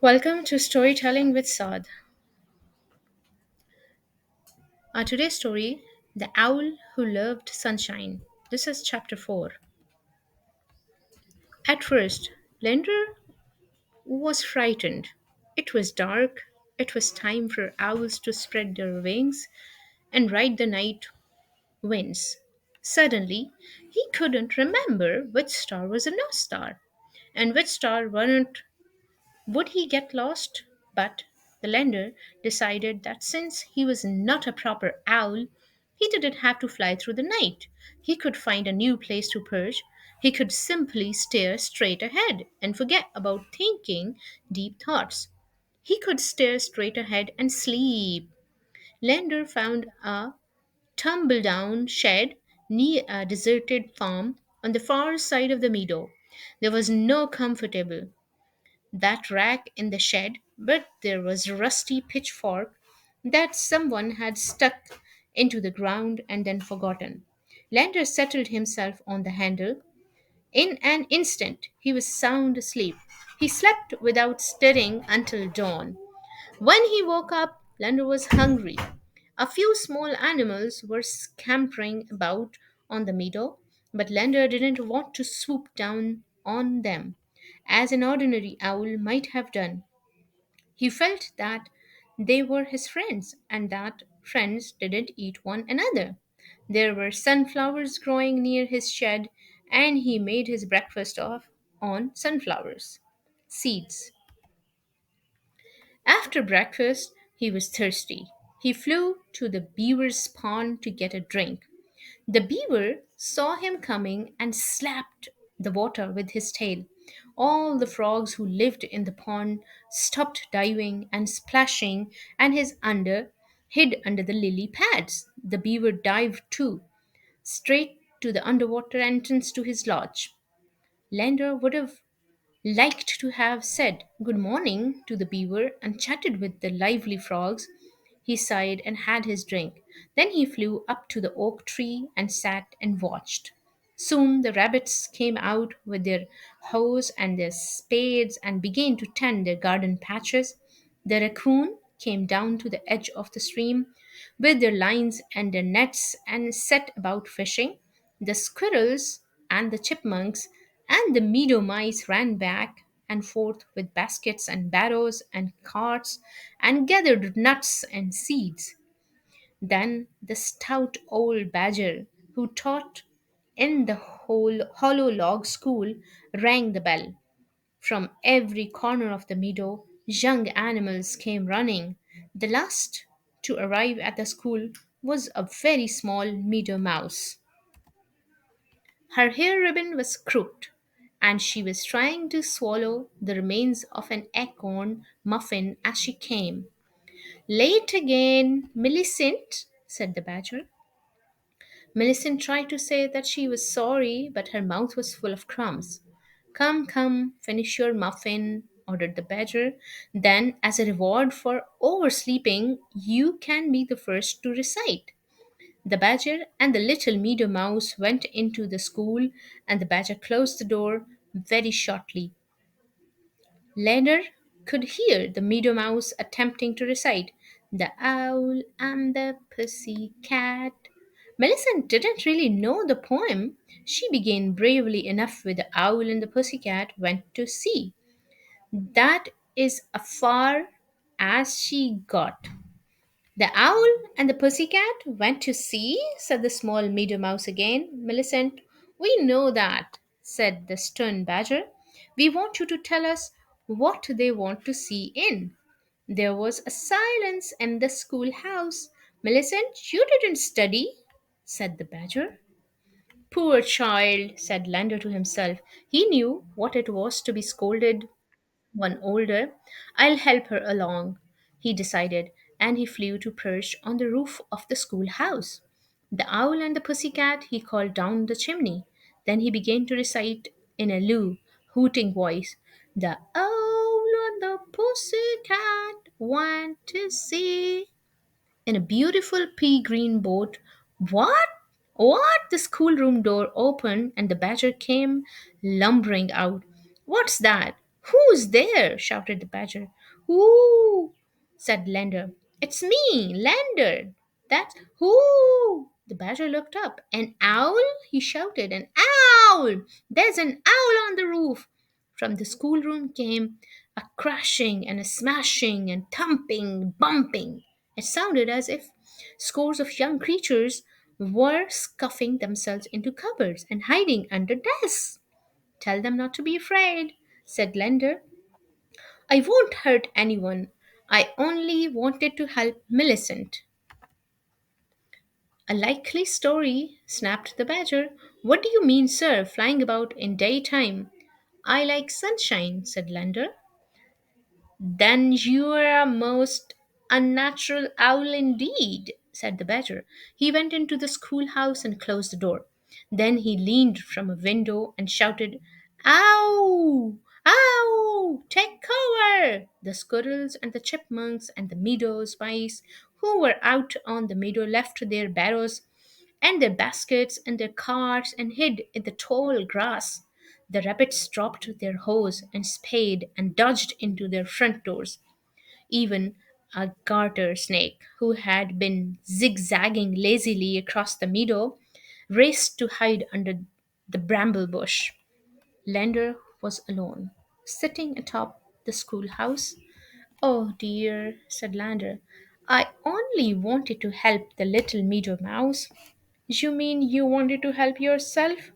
Welcome to Storytelling with Saad. Our today's story, The Owl Who Loved Sunshine. This is chapter 4. At first, Lender was frightened. It was dark. It was time for owls to spread their wings and ride the night winds. Suddenly, he couldn't remember which star was a North Star and which star wasn't. Would he get lost? But the lender decided that since he was not a proper owl, he didn't have to fly through the night. He could find a new place to perch. He could simply stare straight ahead and forget about thinking deep thoughts. He could stare straight ahead and sleep. Lander found a tumble down shed near a deserted farm on the far side of the meadow. There was no comfortable that rack in the shed, but there was a rusty pitchfork that someone had stuck into the ground and then forgotten. Lander settled himself on the handle. In an instant, he was sound asleep. He slept without stirring until dawn. When he woke up, Lander was hungry. A few small animals were scampering about on the meadow, but Lander didn't want to swoop down on them, as an ordinary owl might have done. He felt that they were his friends and that friends didn't eat one another. There were sunflowers growing near his shed, and he made his breakfast off on sunflowers seeds. After breakfast, he was thirsty. He flew to the beaver's pond to get a drink. The beaver saw him coming and slapped the water with his tail. All the frogs who lived in the pond stopped diving and splashing and hid under the lily pads. The beaver dived too, straight to the underwater entrance to his lodge. Lander would have liked to have said good morning to the beaver and chatted with the lively frogs. He sighed and had his drink. Then he flew up to the oak tree and sat and watched. Soon the rabbits came out with their hoes and their spades and began to tend their garden patches. The raccoon came down to the edge of the stream with their lines and their nets and set about fishing. The squirrels and the chipmunks and the meadow mice ran back and forth with baskets and barrows and carts and gathered nuts and seeds. Then the stout old badger, who taught in the whole hollow log school, rang the bell. From every corner of the meadow, young animals came running. The last to arrive at the school was a very small meadow mouse. Her hair ribbon was crooked, and she was trying to swallow the remains of an acorn muffin as she came. Late again, Millicent, said the badger. Millicent tried to say that she was sorry, but her mouth was full of crumbs. Come, come, finish your muffin, ordered the badger. Then, as a reward for oversleeping, you can be the first to recite. The badger and the little meadow mouse went into the school, and the badger closed the door very shortly. Later could hear the meadow mouse attempting to recite The Owl and the Pussy Cat. Millicent didn't really know the poem. She began bravely enough with The Owl and the Pussy Cat went to sea. That is as far as she got. The owl and the pussycat went to sea, said the small meadow mouse again. Millicent, we know that, said the stern badger. We want you to tell us what they want to see in. There was a silence in the schoolhouse. Millicent, you didn't study, said the badger. Poor child, said Lander to himself. He knew what it was to be scolded one older. I'll help her along, he decided, and he flew to perch on the roof of the schoolhouse. The owl and the pussycat he called down the chimney. Then he began to recite in a low, hooting voice The owl and the pussycat went to sea in a beautiful pea green boat. What? What? The schoolroom door opened and the badger came lumbering out. What's that? Who's there? Shouted the badger. Who? Said Lander. It's me, Lander. That's who? The badger looked up. An owl? He shouted. An owl! There's an owl on the roof. From the schoolroom came a crashing and a smashing and thumping, bumping. It sounded as if scores of young creatures were scuffing themselves into cupboards and hiding under desks. Tell them not to be afraid, said Lender. I won't hurt anyone. I only wanted to help Millicent. A likely story, snapped the badger. What do you mean, sir, flying about in daytime? I like sunshine, said Lender. Then you're a most unnatural owl indeed, said the badger. He went into the schoolhouse and closed the door. Then he leaned from a window and shouted, Ow! Ow! Take cover! The squirrels and the chipmunks and the meadow mice who were out on the meadow left their barrows and their baskets and their carts and hid in the tall grass. The rabbits dropped their hoes and spade and dodged into their front doors. Even a garter snake, who had been zigzagging lazily across the meadow, raced to hide under the bramble bush. Lander was alone, sitting atop the schoolhouse. Oh dear, said Lander. I only wanted to help the little meadow mouse. You mean you wanted to help yourself?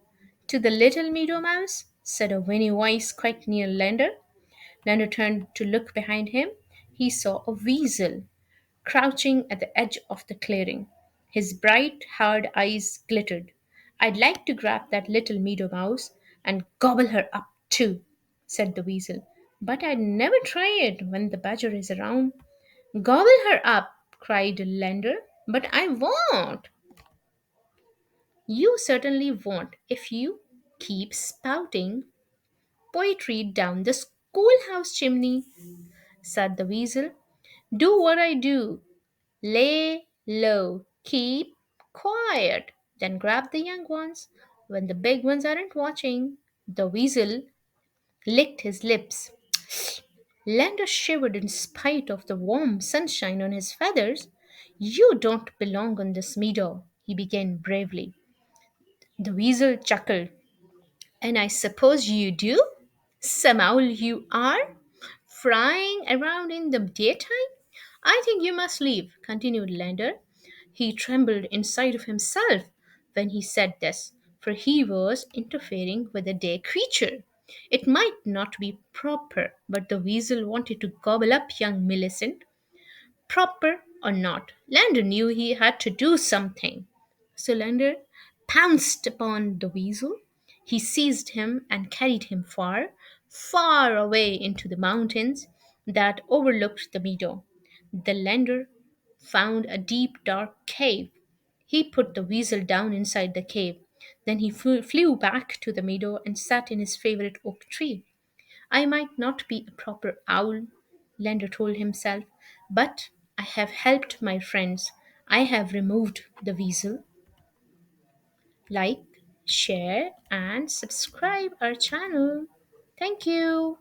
To the little meadow mouse? Said a whinny voice quite near Lander. Lander turned to look behind him. He saw a weasel crouching at the edge of the clearing. His bright, hard eyes glittered. I'd like to grab that little meadow mouse and gobble her up too, said the weasel. But I'd never try it when the badger is around. Gobble her up, cried Lander. But I won't. You certainly won't if you keep spouting poetry down the schoolhouse chimney, said the weasel. Do what I do. Lay low, keep quiet, then grab the young ones when the big ones aren't watching. The weasel licked his lips. Lander shivered in spite of the warm sunshine on his feathers. You don't belong on this meadow, he began bravely. The weasel chuckled. And I suppose you do? Some owl you are? Flying around in the daytime? I think you must leave, continued Lander. He trembled inside of himself when he said this, for he was interfering with a day creature. It might not be proper, but the weasel wanted to gobble up young Millicent. Proper or not, Lander knew he had to do something. So Lander pounced upon the weasel. He seized him and carried him far, far away into the mountains that overlooked the meadow. The Lander found a deep, dark cave. He put the weasel down inside the cave. Then he flew back to the meadow and sat in his favorite oak tree. I might not be a proper owl, Lander told himself, but I have helped my friends. I have removed the weasel. Like, share, and subscribe our channel. Thank you.